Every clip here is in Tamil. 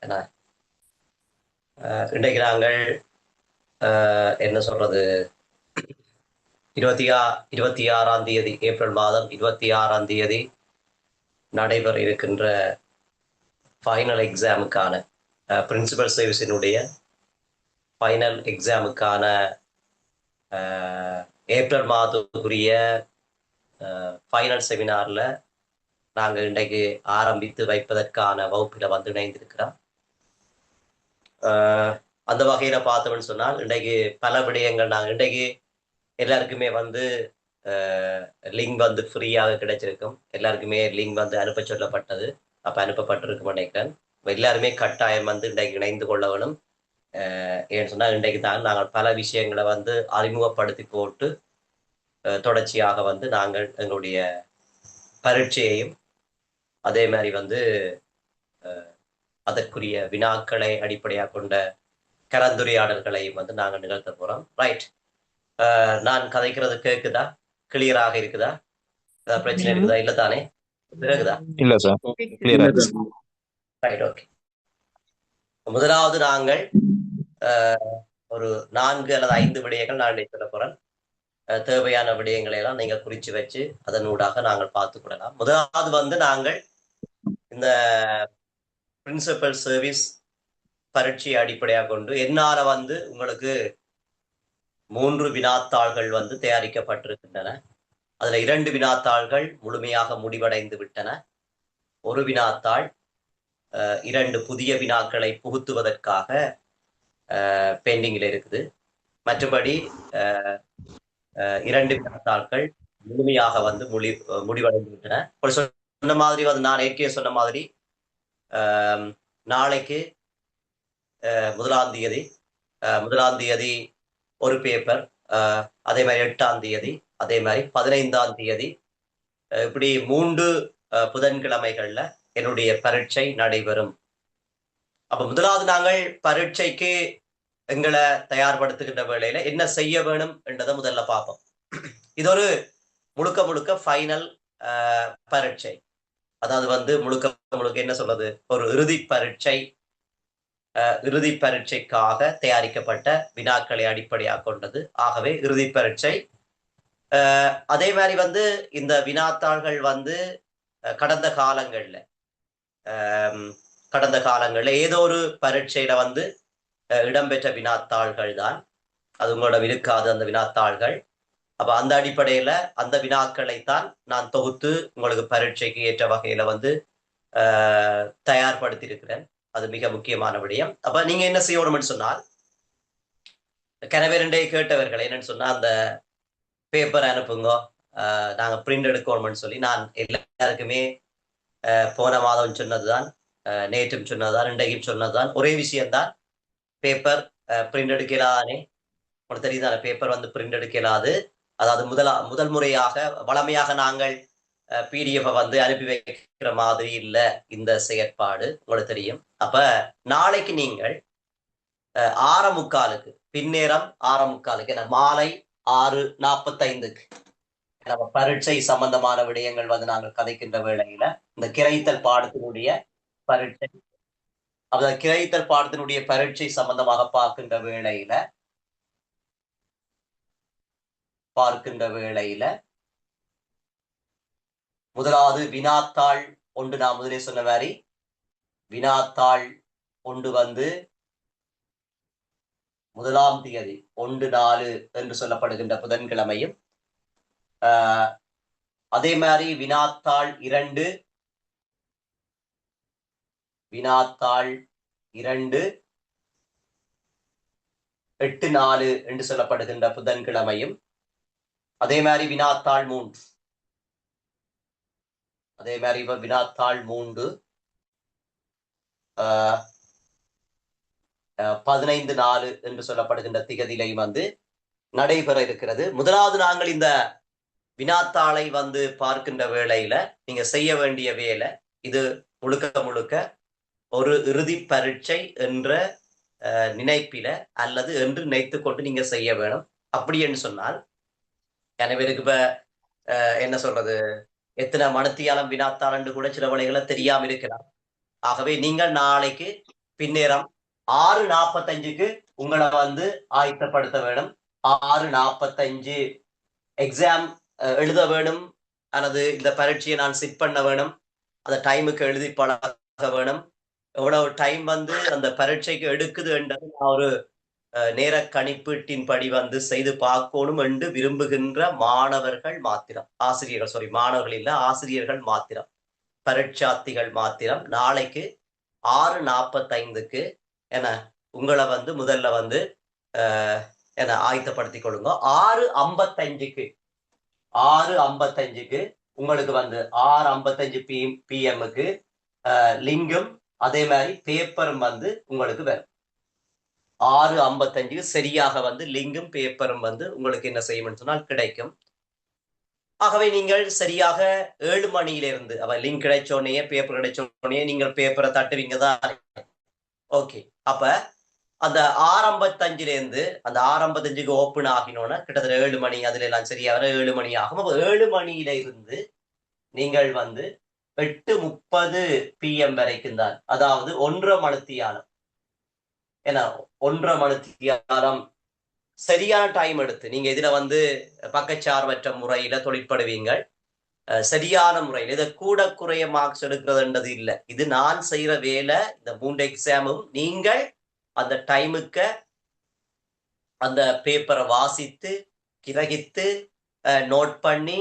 ஏன்னா இன்றைக்கு நாங்கள் என்ன சொல்றது 26ஆம் தேதி ஏப்ரல் மாதம் 26ஆம் தேதி நடைபெற இருக்கின்ற ஃபைனல் எக்ஸாமுக்கான பிரின்சிபல் சர்வீஸினுடைய ஃபைனல் எக்ஸாமுக்கான ஏப்ரல் மாதத்துக்குரிய ஃபைனல் செமினாரில் நாங்கள் இன்றைக்கு ஆரம்பித்து வைப்பதற்கான வகுப்பில் வந்து இணைந்திருக்கிறோம். அந்த வகையில் பார்த்தோம்னு சொன்னால் இன்றைக்கு பல விடயங்கள் நாங்கள் இன்றைக்கு எல்லாருக்குமே வந்து லிங்க் வந்து ஃப்ரீயாக கிடைச்சிருக்கும். எல்லாருக்குமே லிங்க் வந்து அனுப்ப சொல்லப்பட்டது. அப்போ அனுப்பப்பட்டிருக்கும் நினைக்கிறேன். எல்லாருமே கட்டாயம் வந்து இன்றைக்கு இணைந்து கொள்ள வேணும். ஏன்னு சொன்னால் இன்றைக்கு தான் நாங்கள் பல விஷயங்களை வந்து அறிமுகப்படுத்தி போட்டு தொடர்ச்சியாக வந்து நாங்கள் எங்களுடைய பரீட்சையையும் அதே மாதிரி வந்து அதற்குரிய வினாக்களை அடிப்படையாக கொண்ட கலந்துரையாடல்களையும் வந்து நாங்கள் நிகழ்த்த போகிறோம். ரைட், நான் கதைக்கிறது கேட்குதா? கிளியராக இருக்குதா? ஏதாவது பிரச்சனை இருக்குதா? இல்லை தானே? இருக்குதா? இல்ல சார், கிளியரா ரைட், ஓகே. முதலாவது நாங்கள் ஒரு 4 அல்லது 5 விடயங்கள் நான் சொல்ல போறேன். தேவையான விடயங்களை எல்லாம் நீங்க குறிச்சு வச்சு அதனூடாக நாங்கள் பார்த்து கொள்ளலாம். முதலாவது வந்து நாங்கள் இந்த பிரின்சிபல் சர்வீஸ் பரீட்சையை அடிப்படையாக கொண்டு என்னால வந்து உங்களுக்கு 3 வினாத்தாள்கள் வந்து தயாரிக்கப்பட்டிருக்கின்றன. அதுல 2 வினாத்தாள்கள் முழுமையாக முடிவடைந்து விட்டன. ஒரு வினாத்தாள் 2 புதிய வினாக்களை புகுத்துவதற்காக பெண்டிங்கில் இருக்குது. மற்றபடி 2 வினாத்தாள்கள் முழுமையாக வந்து முடிவடைந்து விட்டன. சொன்ன மாதிரி வந்து நான் ஏற்கனவே சொன்ன மாதிரி நாளைக்கு 1ஆம் தேதி ஒரு பேப்பர், அதே மாதிரி 8ஆம் தேதி, அதே மாதிரி 15ஆம் தேதி, இப்படி 3 புதன்கிழமைகள்ல என்னுடைய பரீட்சை நடைபெறும். அப்ப முதலாவது நாங்கள் பரீட்சைக்கு எங்களை தயார்படுத்துகின்ற வேளையில என்ன செய்ய வேணும் என்றதை முதல்ல பார்ப்போம். இது ஒரு முழுக்க ஃபைனல் பரீட்சை. அதாவது வந்து முழுக்க என்ன சொல்றது, ஒரு இறுதி பரீட்சைக்காக தயாரிக்கப்பட்ட வினாக்களை அடிப்படையாக கொண்டது. ஆகவே இறுதி பரீட்சை. அதே மாதிரி வந்து இந்த வினாத்தாள்கள் வந்து கடந்த காலங்கள்ல ஏதோ ஒரு பரீட்சையில வந்து இடம்பெற்ற வினாத்தாள்கள் தான். அது உங்களோட இருக்காது அந்த வினாத்தாள்கள். அப்ப அந்த அடிப்படையில அந்த வினாக்களைத்தான் நான் தொகுத்து உங்களுக்கு பரீட்சைக்கு ஏற்ற வகையில வந்து தயார்படுத்தி அது மிக முக்கியமான விடயம். அப்ப நீங்க என்ன செய்யணும்னு சொன்னால், கனவே கேட்டவர்கள் என்னன்னு சொன்னா அந்த பேப்பர் அனுப்புங்க, நாங்க பிரிண்ட் எடுக்கணும்னு சொல்லி நான் எல்லாருக்குமே போன மாதம் சொன்னதுதான், நேற்றும் சொன்னதுதான், இன்றைக்கும் சொன்னதுதான், ஒரே விஷயம்தான். பேப்பர் பிரிண்ட் எடுக்கலானே, உனக்கு தெரியுதான? பேப்பர் வந்து பிரிண்ட் எடுக்கலாது. அதாவது முதல் முறையாக வளமையாக நாங்கள் பிடிஎஃப் வந்து அனுப்பி வைக்கிற மாதிரி இல்லை இந்த செயற்பாடு, உங்களுக்கு தெரியும். அப்ப நாளைக்கு நீங்கள் 6:45 பின்னேரம் 6:45 மாலை 6:45 நம்ம பரீட்சை சம்பந்தமான விடயங்கள் வந்து நாங்கள் கதைக்கின்ற வேளையில இந்த கிரைத்தல் பாடத்தினுடைய பரீட்சை, அதாவது கிரைத்தல் பாடத்தினுடைய பரீட்சை சம்பந்தமாக பார்க்கின்ற வேளையில முதலாவது வினாத்தாள் ஒன்று, நான் முதலே சொன்ன மாதிரி வினாத்தாள் ஒன்று வந்து 1ஆம் தேதி 1/4 என்று சொல்லப்படுகின்ற புதன்கிழமையும், அதே மாதிரி வினாத்தாள் 2 8/4 என்று சொல்லப்படுகின்ற புதன்கிழமையும், அதே மாதிரி வினாத்தாள் 3 15/4 என்று சொல்லப்படுகின்ற திகதியிலையும் வந்து நடைபெற இருக்கிறது. முதலாவது நாங்கள் இந்த வினாத்தாளை வந்து பார்க்கின்ற வேளையில நீங்க செய்ய வேண்டிய வேலை இது முழுக்க ஒரு இறுதி பரீட்சை என்ற நினைப்பில அல்லது என்று நினைத்து கொண்டு நீங்க செய்ய வேணும். அப்படி என்று சொன்னால் பேருக்கு இப்ப என்ன சொல்றது, எத்தனை மணித்தியாலம் வினாத்தாள் என்று கூட சில வழிகளை தெரியாம இருக்கலாம். ஆகவே நீங்கள் நாளைக்கு பின்னேரம் 6:45க்கு உங்களை வந்து ஆயத்தப்படுத்த வேணும். 6:45 எக்ஸாம் எழுத வேணும், அல்லது இந்த பரீட்சையை நான் சிட் பண்ண வேணும், அந்த டைமுக்கு எழுதி பழக வேணும். எவ்வளவு டைம் வந்து அந்த பரீட்சைக்கு எடுக்குது என்றது நான் ஒரு நேர கணிப்பீட்டின்படி வந்து செய்து பார்க்கணும் என்று விரும்புகின்ற மாணவர்கள் மாத்திரம், ஆசிரியர்கள், சாரி மாணவர்கள் இல்ல, ஆசிரியர்கள் மாத்திரம், பரீட்சார்த்திகள் மாத்திரம் நாளைக்கு 6:45க்கு என உங்களை வந்து முதல்ல வந்து என ஆயத்தப்படுத்திக் கொள்ளுங்க. 6:55க்கு உங்களுக்கு வந்து 6:55 PM லிங்கும் அதே மாதிரி பேப்பரும் வந்து உங்களுக்கு வரும். 6:55 சரியாக வந்து லிங்கும் பேப்பரும் வந்து உங்களுக்கு என்ன செய்யும் சொன்னால் கிடைக்கும். ஆகவே நீங்கள் சரியாக 7 மணியிலிருந்து லிங்க் கிடைச்சோடனே, பேப்பர் கிடைச்சோடனே நீங்கள் பேப்பரை தட்டுவீங்க தான். ஓகே, அப்ப அந்த 6:55 அந்த 6:55க்கு ஓப்பன் ஆகினோன்னா கிட்டத்தட்ட 7 மணி, அதுல எல்லாம் சரியாக 7 மணி ஆகும். அப்ப 7 மணியில இருந்து நீங்கள் வந்து 8:30 PM வரைக்கும் தான், அதாவது 1.5 மணித்தியாலம். ஏன்னா 1.5 மணித்தியாலம் சரியான டைம் எடுத்து நீங்க இதுல வந்து பக்கச்சார்பற்ற முறையில தொழிற்படுவீங்க. சரியான முறையில் இதை கூட குறைய மார்க்ஸ் எடுக்கிறதுன்றது இல்லை. இது நான் செய்யற வேலை. இந்த 3 எக்ஸாமும் நீங்கள் அந்த டைமுக்கு அந்த பேப்பரை வாசித்து கிரகித்து நோட் பண்ணி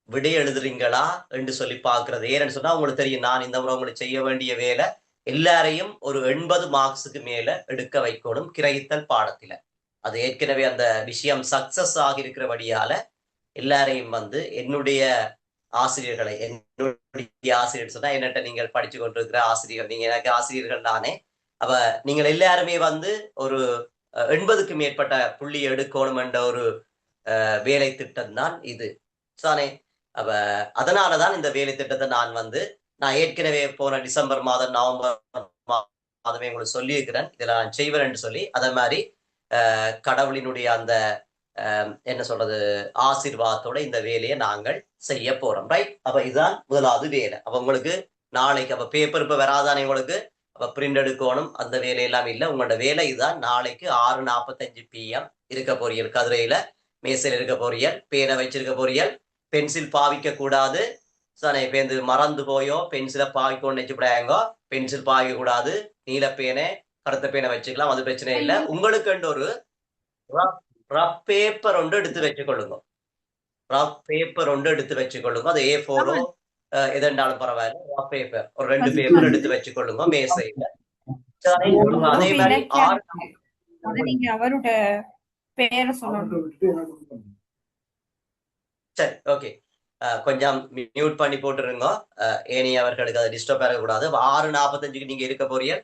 விடை எழுதுறீங்களா என்று சொல்லி பார்க்கறது. ஏன்னு சொன்னா உங்களுக்கு தெரியும், நான் இந்த முறை உங்களுக்கு செய்ய வேண்டிய வேலை எல்லாரையும் ஒரு 80 மார்க்ஸுக்கு மேல எடுக்க வைக்கணும் கிரகித்தல் பாடத்துல. அது ஏற்கனவே அந்த விஷயம் சக்சஸ் ஆகியிருக்கிறபடியால எல்லாரையும் வந்து என்னுடைய ஆசிரியர்களை, என்னுடைய ஆசிரியர் சொன்னா என்னட்ட நீங்கள் படிச்சு கொண்டிருக்கிற ஆசிரியர்கள், நீங்க எனக்கு ஆசிரியர்கள் தானே. அப்ப நீங்கள் எல்லாருமே வந்து ஒரு 80க்கு மேற்பட்ட புள்ளி எடுக்கணும் என்ற ஒரு வேலை திட்டம் தான் இது தானே. அப்ப அதனாலதான் இந்த வேலை திட்டத்தை நான் ஏற்கனவே போன டிசம்பர் மாதம், நவம்பர் மாதமே உங்களுக்கு சொல்லியிருக்கிறேன், இதில் நான் செய்வேன் என்று சொல்லி. அதே மாதிரி கடவுளினுடைய அந்த என்ன சொல்றது ஆசீர்வாதத்தோட இந்த வேலையை நாங்கள் செய்ய போறோம். ரைட். அப்ப இதுதான் முதலாவது வேலை. அப்ப உங்களுக்கு நாளைக்கு அப்ப பேப்பர் இப்ப வராதானே உங்களுக்கு, அப்ப பிரிண்ட் எடுக்கணும், அந்த வேலையெல்லாம் இல்லை. உங்களோட வேலை இதுதான். நாளைக்கு 6:45 PM இருக்க போறீர்கள் கதிரையில, மேசையில் இருக்க போறீர்கள், பேனை வச்சிருக்க போறீர்கள், பென்சில் பாவிக்க கூடாது. பேருந்து மறந்து போயோ பென்சிலை பாவிக்கணும்னு நினைச்சுப்படாங்க. பென்சில் பாவிக்க கூடாது. நீல பேனை, கருத்த பேனை வச்சுக்கலாம், அது பிரச்சனை இல்லை. உங்களுக்கு ஒரு ரஃப் பேப்பர் ஒன்று எடுத்து வச்சுக்கொள்ளுங்க. ரஃப் பேப்பர் ஒன்று எடுத்து வச்சுக்கொள்ளுங்க. அது A4 எதென்றாலும் பரவாயில்ல. ரஃப் பேப்பர் ஒரு 2 பேப்பர் எடுத்து வச்சுக்கொள்ளுங்க மேசையில. அதே மாதிரி நீங்க அவரோட பேரை சொல்லணும். சரி, ஓகே. கொஞ்சம் மியூட் பண்ணி போட்டுருங்க, ஏனையவர்களுக்கு அதை டிஸ்டர்ப் ஆகக்கூடாது. 6:45க்கு நீங்க இருக்க போறீங்க.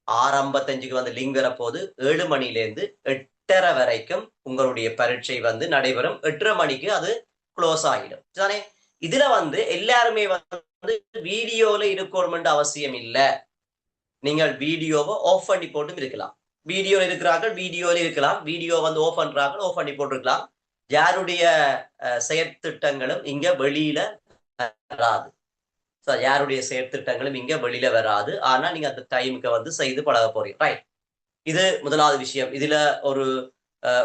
6:55க்கு வந்து லிங்க் வரப்போது. 7 மணிலேருந்து 8:30 வரைக்கும் உங்களுடைய பரீட்சை வந்து நடைபெறும். 8:30 மணிக்கு அது க்ளோஸ் ஆகிடும் தானே. இதுல வந்து எல்லாருமே வந்து வீடியோல இருக்கணும் அவசியம் இல்லை. நீங்கள் வீடியோவை ஆஃப் பண்ணி போட்டும் இருக்கலாம். வீடியோல இருக்கிறார்கள் வீடியோல இருக்கலாம், வீடியோ வந்து ஆஃப் பண்றார்கள் ஆஃப் பண்ணி போட்டிருக்கலாம். யாருடைய செயற்திட்டங்களும் இங்க வெளியில வராது. யாருடைய செயற்திட்டங்களும் இங்க வெளியில வராது. ஆனா நீங்க அந்த டைமுக்கு வந்து செய்து பழக போறீங்க. ரைட். இது முதலாவது விஷயம். இதுல ஒரு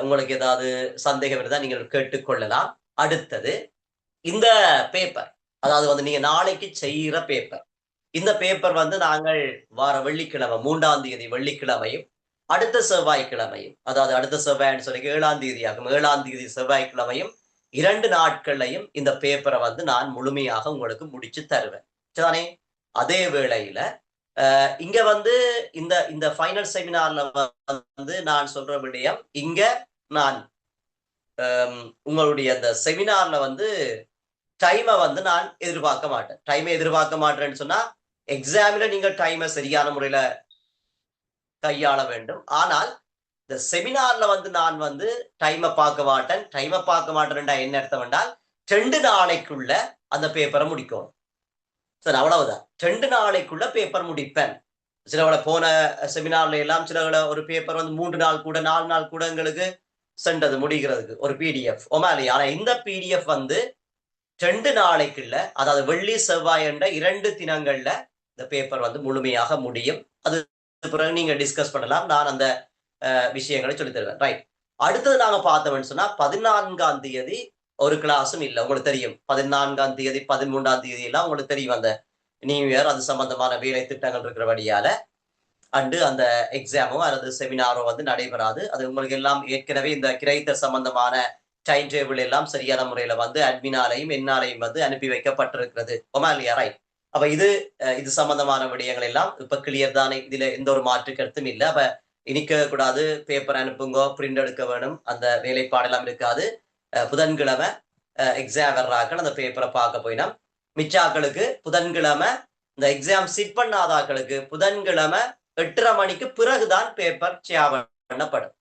உங்களுக்கு ஏதாவது சந்தேகம் இருந்தா நீங்கள் கேட்டுக்கொள்ளலாம். அடுத்தது இந்த பேப்பர், அதாவது வந்து நீங்க நாளைக்கு செய்யற பேப்பர். இந்த பேப்பர் வந்து நாங்கள் வார வெள்ளிக்கிழமை 3ஆம் தேதி வெள்ளிக்கிழமையும் அடுத்த செவ்வாய்க்கிழமையும், அதாவது அடுத்த செவ்வாய்ன்னு சொல்லி 7ஆம் தேதி ஆகும், 7ஆம் தேதி செவ்வாய்க்கிழமையும் 2 நாட்கள்லையும் இந்த பேப்பரை வந்து நான் முழுமையாக உங்களுக்கு முடிச்சு தருவேன் தானே. அதே வேளையில இங்க வந்து இந்த இந்த ஃபைனல் செமினார்ல வந்து நான் சொல்ற விடயம், இங்க நான் உங்களுடைய அந்த செமினார்ல வந்து டைமை வந்து நான் எதிர்பார்க்க மாட்டேன். டைமை எதிர்பார்க்க மாட்டேன்னு சொன்னா எக்ஸாம்ல நீங்க டைமை சரியான முறையில கையாள வேண்டும். ஆனால் இந்த செமினார்ல வந்து நான் வந்து டைமை பார்க்க மாட்டேன். டைமை பார்க்க மாட்டேன்டா என்ன அர்த்தம் என்றால் 2 நாளைக்குள்ள அந்த பேப்பரை முடிக்கணும். சரி, அவ்வளவுதான். 2 நாளைக்குள்ள பேப்பர் முடிப்பேன். சிலவளை போன செமினார்ல எல்லாம் சிலவளை ஒரு பேப்பர் வந்து 3 நாள் கூட 4 நாள் கூட எங்களுக்கு சென்றது முடிகிறதுக்கு ஒரு PDF ஓமாலி. ஆனா இந்த PDF வந்து 2 நாளைக்குள்ள, அதாவது வெள்ளி செவ்வாய் என்ற 2 தினங்கள்ல இந்த பேப்பர் வந்து முழுமையாக முடியும். அது பிறகு நீங்க டிஸ்கஸ் பண்ணலாம். நான் அந்த விஷயங்களை சொல்லி தருவேன். ரைட். அடுத்தது நாங்க பார்த்தோம்னு சொன்னா 14ஆம் தேதி ஒரு கிளாஸும் இல்லை. உங்களுக்கு தெரியும் 14ஆம் தேதி 13ஆம் தேதி எல்லாம் உங்களுக்கு தெரியும் அந்த நியூ இயர் அது சம்பந்தமான வேலை திட்டங்கள் இருக்கிறபடியால அந்த எக்ஸாமோ அல்லது செமினாரோ வந்து நடைபெறாது. அது உங்களுக்கு எல்லாம் ஏற்கனவே இந்த கிரைத்தர் சம்பந்தமான டைம் டேபிள் எல்லாம் சரியான முறையில வந்து அட்மினாலையும் என்னாலையும் வந்து அனுப்பி வைக்கப்பட்டிருக்கிறது. ஓமா இல்லையா? ரைட். அப்ப இது சம்பந்தமான விடயங்கள் எல்லாம் இப்ப கிளியர் தானே? இதுல எந்த ஒரு மாற்று கருத்தும் இல்லை. அப்ப இனிக்க கூடாது, பேப்பர் அனுப்புங்கோ, பிரிண்ட் எடுக்க வேணும், அந்த வேலைப்பாடெல்லாம் இருக்காது. புதன்கிழமை எக்ஸாம் வர்றாக்கள் அந்த பேப்பரை பார்க்க போயினா மிச்சாக்களுக்கு புதன்கிழமை இந்த எக்ஸாம் சிட் பண்ணாதாக்களுக்கு புதன்கிழமை 8:30 மணிக்கு பிறகுதான் பேப்பர் ஷேர் பண்ணப்படும்.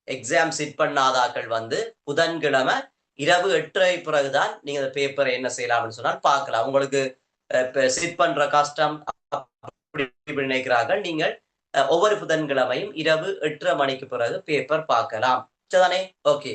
எக்ஸாம் சிட் பண்ணாதாக்கள் வந்து புதன்கிழமை இரவு 8:30 பிறகுதான் நீங்க அந்த பேப்பரை என்ன செய்யலாம்னு சொன்னால் பார்க்கலாம். உங்களுக்கு சிட் பண்ற கஷ்டம் நினைக்கிறார்கள், நீங்கள் ஒவ்வொரு புதன்கிழமையும் இரவு 8:30 மணிக்கு பிறகு பேப்பர் பார்க்கலாம். சரிதானே? ஓகே.